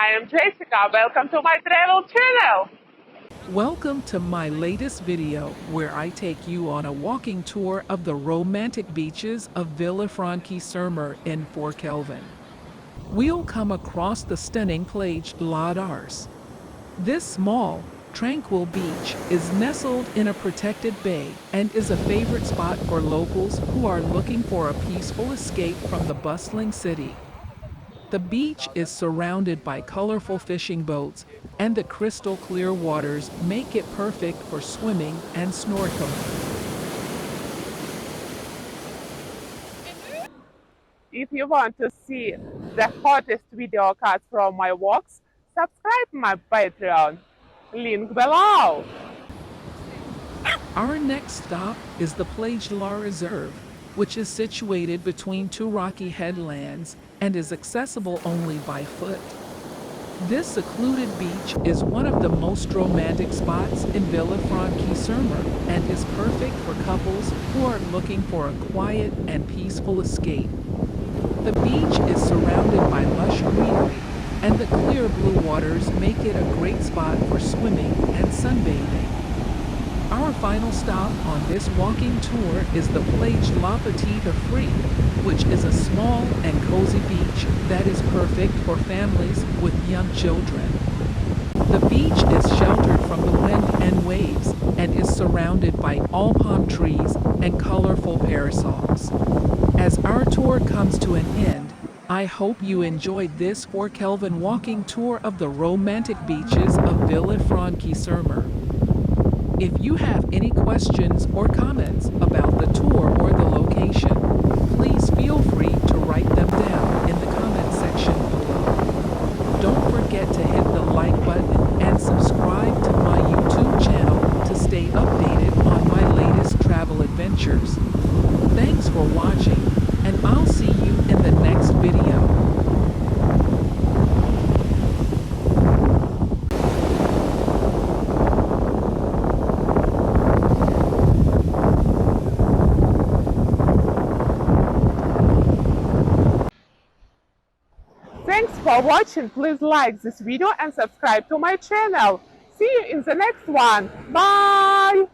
I am Jessica. Welcome to my travel channel. Welcome to my latest video where I take you on a walking tour of the romantic beaches of Villefranche-sur-Mer in Fort Kelvin. We'll come across the stunning plage La Darse. This small, tranquil beach is nestled in a protected bay and is a favorite spot for locals who are looking for a peaceful escape from the bustling city. The beach is surrounded by colorful fishing boats, and the crystal clear waters make it perfect for swimming and snorkeling. If you want to see the hottest video cuts from my walks, subscribe my Patreon. Link below. Our next stop is the Plage La Reserve, which is situated between two rocky headlands and is accessible only by foot. This secluded beach is one of the most romantic spots in Villefranche-sur-Mer and is perfect for couples who are looking for a quiet and peaceful escape. The beach is surrounded by lush greenery, and the clear blue waters make it a great spot for swimming and sunbathing. Our final stop on this walking tour is the Plage La Petite Frise, which is a small and cozy beach that is perfect for families with young children. The beach is sheltered from the wind and waves and is surrounded by all palm trees and colorful parasols. As our tour comes to an end, I hope you enjoyed this Fort Kelvin walking tour of the romantic beaches of Villefranche-sur-Mer. If you have any questions or comments about the tour or the location, please feel free to write them down in the comment section below. Don't forget to hit the like button and subscribe to my YouTube channel to stay updated on my latest travel adventures. Thanks for watching, and I'll see you in the next video. Thanks for watching. Please like this video and subscribe to my channel. See you in the next one. Bye!